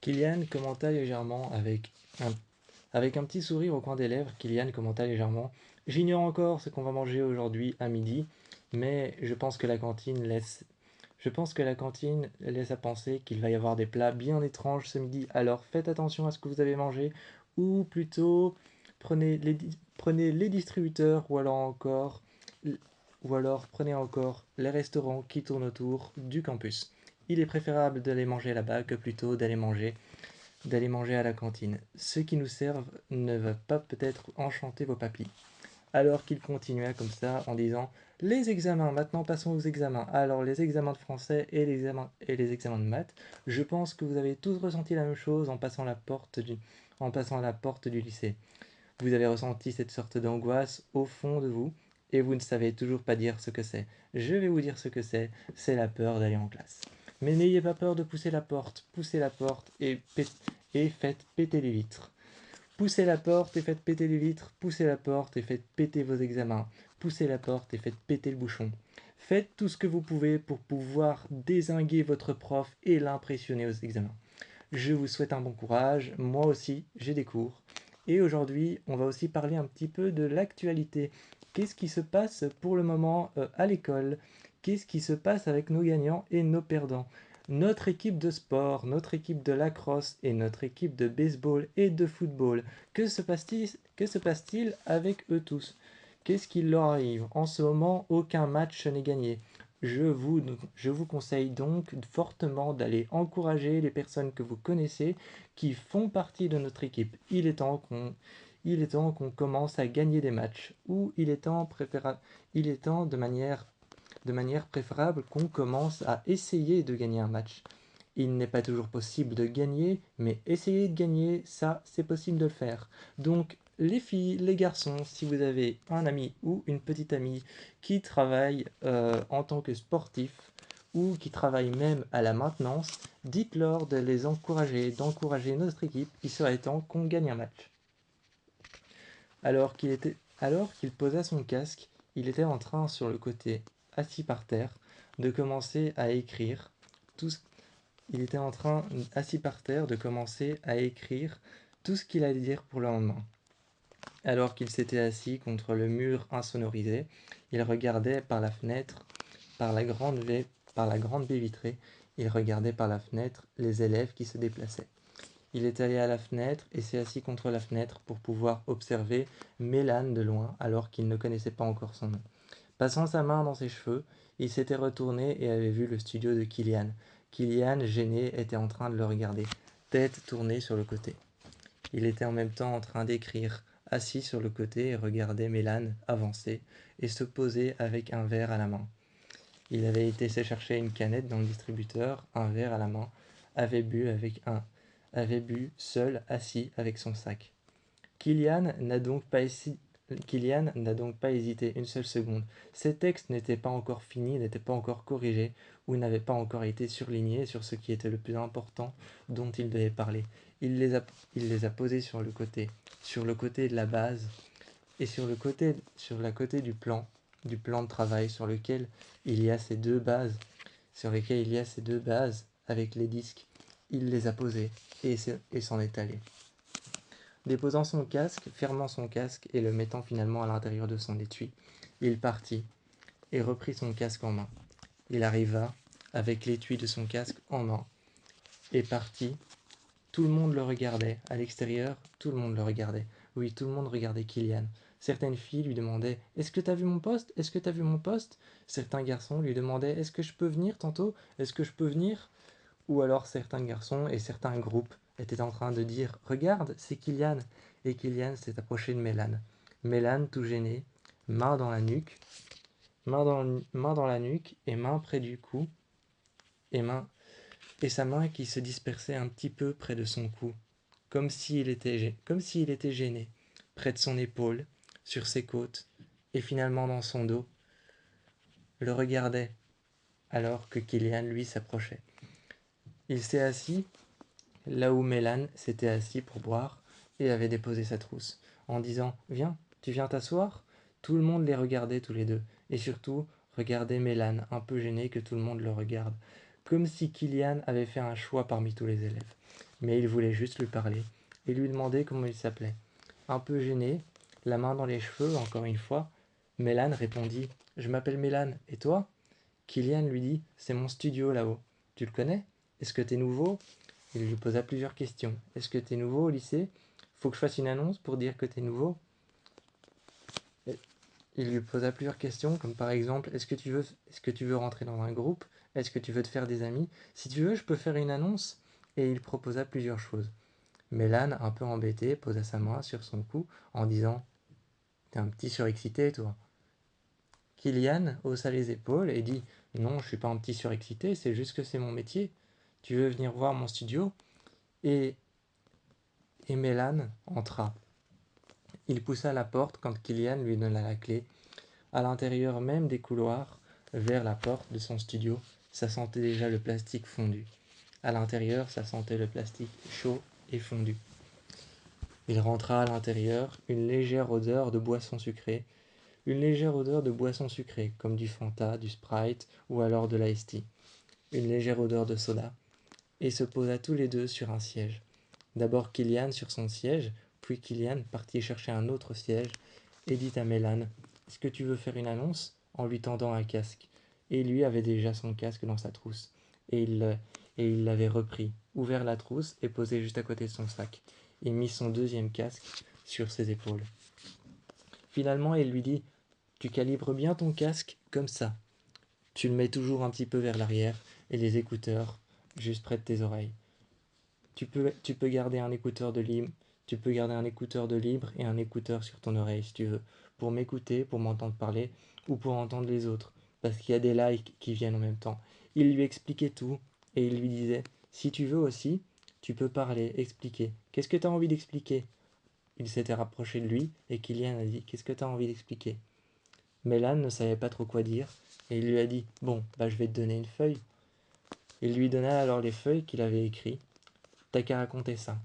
Kylian commenta légèrement avec un petit sourire au coin des lèvres. Kylian commenta légèrement. J'ignore encore ce qu'on va manger aujourd'hui à midi, mais je pense que la cantine laisse à penser qu'il va y avoir des plats bien étranges ce midi. Alors faites attention à ce que vous avez mangé, ou plutôt prenez les distributeurs, ou alors prenez encore les restaurants qui tournent autour du campus. Il est préférable d'aller manger là-bas que plutôt d'aller manger à la cantine. Ceux qui nous servent ne va pas peut-être enchanter vos papilles. Alors qu'il continua comme ça en disant: les examens, maintenant passons aux examens. Alors les examens de français et les examens de maths, je pense que vous avez tous ressenti la même chose en passant la porte du lycée. Vous avez ressenti cette sorte d'angoisse au fond de vous et vous ne savez toujours pas dire ce que c'est. Je vais vous dire ce que c'est la peur d'aller en classe. Mais n'ayez pas peur de poussez la porte et faites péter les vitres. Poussez la porte et faites péter les vitres, poussez la porte et faites péter vos examens, poussez la porte et faites péter le bouchon. Faites tout ce que vous pouvez pour pouvoir dézinguer votre prof et l'impressionner aux examens. Je vous souhaite un bon courage, moi aussi j'ai des cours. Et aujourd'hui, on va aussi parler un petit peu de l'actualité. Qu'est-ce qui se passe pour le moment à l'école? Qu'est-ce qui se passe avec nos gagnants et nos perdants? Notre équipe de sport, notre équipe de lacrosse et notre équipe de baseball et de football. Que se passe-t-il avec eux tous? Qu'est-ce qui leur arrive? En ce moment, aucun match n'est gagné. Je vous conseille donc fortement d'aller encourager les personnes que vous connaissez qui font partie de notre équipe. Il est temps qu'on commence à gagner des matchs, ou il est temps de manière préférable qu'on commence à essayer de gagner un match. Il n'est pas toujours possible de gagner, mais essayer de gagner, ça, c'est possible de le faire. Donc, les filles, les garçons, si vous avez un ami ou une petite amie qui travaille en tant que sportif ou qui travaille même à la maintenance, dites-leur de les encourager, d'encourager notre équipe. Il serait temps qu'on gagne un match. Alors qu'il posa son casque, il était en train sur le côté, assis par terre, de commencer à écrire tout ce il était en train, assis par terre, de commencer à écrire tout ce qu'il allait dire pour le lendemain. Alors qu'il s'était assis contre le mur insonorisé, il regardait par la fenêtre, par la grande baie vitrée, il regardait par la fenêtre les élèves qui se déplaçaient. Il est allé à la fenêtre et s'est assis contre la fenêtre pour pouvoir observer Mélane de loin alors qu'il ne connaissait pas encore son nom. Passant sa main dans ses cheveux, il s'était retourné et avait vu le studio de Kylian. Kylian, gêné, était en train de le regarder, tête tournée sur le côté. Il était en même temps en train d'écrire, assis sur le côté et regardait Mélane avancer et se poser avec un verre à la main. Il avait été se chercher une canette dans le distributeur, un verre à la main, avait bu seul, assis avec son sac. Kylian n'a donc pas hésité une seule seconde. Ses textes n'étaient pas encore finis, n'étaient pas encore corrigés, ou n'avaient pas encore été surlignés sur ce qui était le plus important dont il devait parler. Il les a posés sur le côté de la base, et sur la côté du plan de travail sur lequel il y a ces deux bases, avec les disques. Il les a posés et s'en est allé. Déposant son casque, fermant son casque et le mettant finalement à l'intérieur de son étui, il partit et reprit son casque en main. Il arriva, avec l'étui de son casque en main, et partit. Tout le monde le regardait. À l'extérieur, tout le monde le regardait. Oui, tout le monde regardait Kylian. Certaines filles lui demandaient: Est-ce que t'as vu mon poste? Est-ce que t'as vu mon poste? Certains garçons lui demandaient: Est-ce que je peux venir tantôt? Est-ce que je peux venir? Ou alors certains garçons et certains groupes étaient en train de dire: Regarde, c'est Kylian. Et Kylian s'est approché de Mélane. Mélane, tout gêné, main dans la nuque, main dans la nuque et main près du cou, et sa main qui se dispersait un petit peu près de son cou, comme s'il était gêné, près de son épaule, sur ses côtes, et finalement dans son dos, le regardait, alors que Kylian, lui, s'approchait. Il s'est assis là où Mélane s'était assis pour boire et avait déposé sa trousse, en disant: Viens, tu viens t'asseoir? Tout le monde les regardait tous les deux, et surtout regardait Mélane, un peu gêné que tout le monde le regarde, comme si Kylian avait fait un choix parmi tous les élèves. mais il voulait juste lui parler et lui demander comment il s'appelait. Un peu gêné, la main dans les cheveux, encore une fois, Mélan répondit: Je m'appelle Mélan, et toi? Kylian lui dit: C'est mon studio là-haut. Tu le connais? Est-ce que t'es nouveau? Il lui posa plusieurs questions. Est-ce que t'es nouveau au lycée? Faut que je fasse une annonce pour dire que t'es nouveau? Il lui posa plusieurs questions, comme par exemple: est-ce que tu veux rentrer dans un groupe? Est-ce que tu veux te faire des amis? Si tu veux, je peux faire une annonce. Et il proposa plusieurs choses. Mélan, un peu embêté, posa sa main sur son cou en disant: T'es un petit surexcité, toi. Kylian haussa les épaules et dit: Non, je suis pas un petit surexcité, c'est juste que c'est mon métier. Tu veux venir voir mon studio? Et, et Mélan entra. Il poussa la porte quand Kylian lui donna la clé. À l'intérieur même des couloirs, vers la porte de son studio, ça sentait déjà le plastique fondu. À l'intérieur, ça sentait le plastique chaud et fondu. Il rentra à l'intérieur, une légère odeur de boisson sucrée, comme du Fanta, du Sprite ou alors de l'Ice Tea, une légère odeur de soda, et se posa tous les deux sur un siège. D'abord Kylian sur son siège, puis Kylian partit chercher un autre siège et dit à Mélan: Est-ce que tu veux faire une annonce? En lui tendant un casque. Et lui avait déjà son casque dans sa trousse. Et il l'avait repris, ouvert la trousse et posé juste à côté de son sac, et mis son deuxième casque sur ses épaules. Finalement, il lui dit: Tu calibres bien ton casque comme ça. Tu le mets toujours un petit peu vers l'arrière et les écouteurs juste près de tes oreilles. Tu peux garder un écouteur de libre, tu peux garder un écouteur de libre et un écouteur sur ton oreille si tu veux, pour m'écouter, pour m'entendre parler ou pour entendre les autres, parce qu'il y a des likes qui viennent en même temps. Il lui expliquait tout et il lui disait: Si tu veux aussi, tu peux parler, expliquer. Qu'est-ce que tu as envie d'expliquer? Il s'était rapproché de lui et Kylian a dit: Qu'est-ce que tu as envie d'expliquer? Mélan ne savait pas trop quoi dire et il lui a dit: Bon, bah je vais te donner une feuille. Il lui donna alors les feuilles qu'il avait écrites. T'as qu'à raconter ça.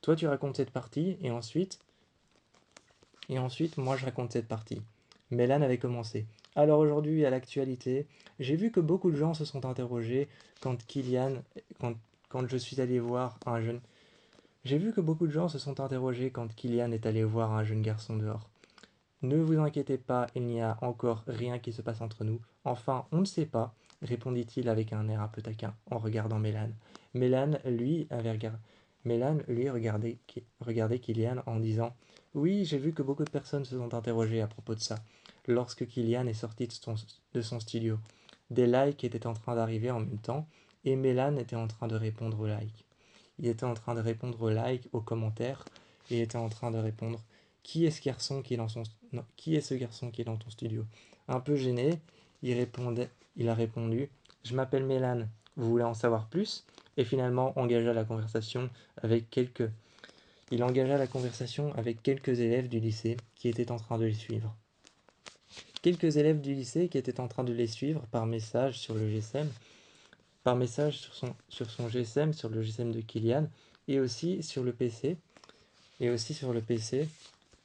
Toi, tu racontes cette partie, et ensuite, moi, je raconte cette partie. Mélan avait commencé. Alors aujourd'hui, à l'actualité, j'ai vu que beaucoup de gens se sont interrogés quand Kylian, quand, quand je suis allé voir un jeune. J'ai vu que beaucoup de gens se sont interrogés quand Kylian est allé voir un jeune garçon dehors. Ne vous inquiétez pas, il n'y a encore rien qui se passe entre nous. Enfin, on ne sait pas, répondit-il avec un air un peu taquin, en regardant Mélan. Mélan, lui, avait regardé. Mélan, lui, regardait Kylian en disant: Oui, j'ai vu que beaucoup de personnes se sont interrogées à propos de ça, lorsque Kylian est sorti de son studio. Des likes étaient en train d'arriver en même temps, et Mélan était en train de répondre aux likes. Il était en train de répondre aux likes, aux commentaires, et il était en train de répondre: Qui est ce garçon qui est dans son non, qui est ce garçon qui est dans ton studio? Un peu gêné, il a répondu: Je m'appelle Mélan, vous voulez en savoir plus? Et finalement il engagea la conversation avec quelques élèves du lycée qui étaient en train de les suivre. Quelques élèves du lycée qui étaient en train de les suivre par message sur le GSM, par message sur son GSM, sur le GSM de Kylian, et aussi sur le PC. Et aussi sur le PC,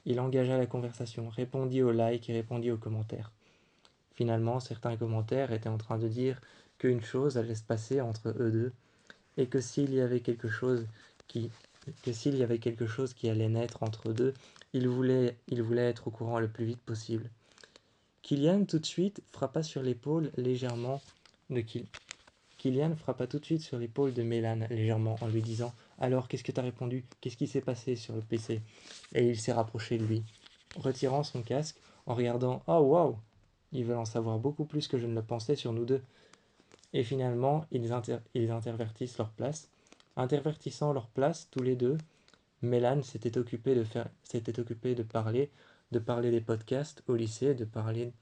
il engagea la conversation, répondit aux likes et répondit aux commentaires. Finalement, certains commentaires étaient en train de dire qu'une chose allait se passer entre eux deux, et que qui, s'il y avait quelque chose qui allait naître entre eux deux, il voulait être au courant le plus vite possible. Kylian tout de suite frappa sur l'épaule légèrement de Kylian. Kylian frappa tout de suite sur l'épaule de Mélan légèrement en lui disant: Alors, qu'est-ce que t'as répondu? Qu'est-ce qui s'est passé sur le PC? Et il s'est rapproché de lui, retirant son casque, en regardant: Oh waouh! Ils veulent en savoir beaucoup plus que je ne le pensais sur nous deux. Et finalement, ils intervertissent leur place. Intervertissant leur place, tous les deux, Mélan s'était occupé de parler des podcasts au lycée, de parler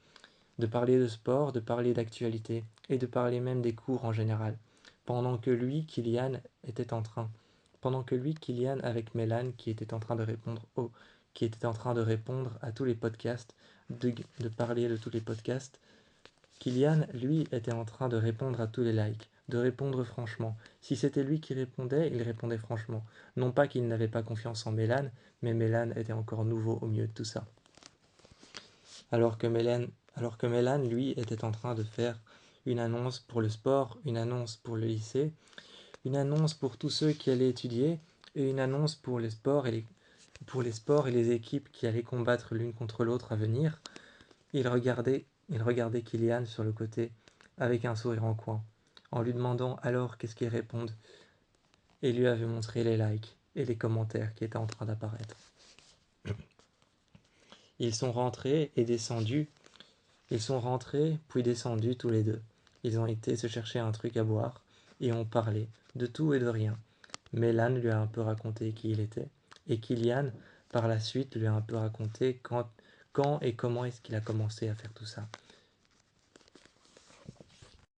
de sport, de parler d'actualité, et de parler même des cours en général. Pendant que lui, Kylian, était en train, pendant que lui, Kylian, avec Mélan, qui était en train de répondre à tous les podcasts, de parler de tous les podcasts, Kylian, lui, était en train de répondre à tous les likes, de répondre franchement. Si c'était lui qui répondait, il répondait franchement. Non pas qu'il n'avait pas confiance en Mélan, mais Mélan était encore nouveau au milieu de tout ça. Alors que Mélan, lui, était en train de faire une annonce pour le sport, une annonce pour le lycée, une annonce pour tous ceux qui allaient étudier et une annonce pour les sports et les équipes qui allaient combattre l'une contre l'autre à venir. Il regardait Kylian sur le côté avec un sourire en coin, en lui demandant alors qu'est-ce qu'il réponde, et lui avait montré les likes et les commentaires qui étaient en train d'apparaître. Ils sont rentrés et descendus. Ils sont rentrés puis descendus tous les deux. Ils ont été se chercher un truc à boire et ont parlé de tout et de rien. Mélan lui a un peu raconté qui il était, et Kylian, par la suite, lui a un peu raconté quand et comment est-ce qu'il a commencé à faire tout ça.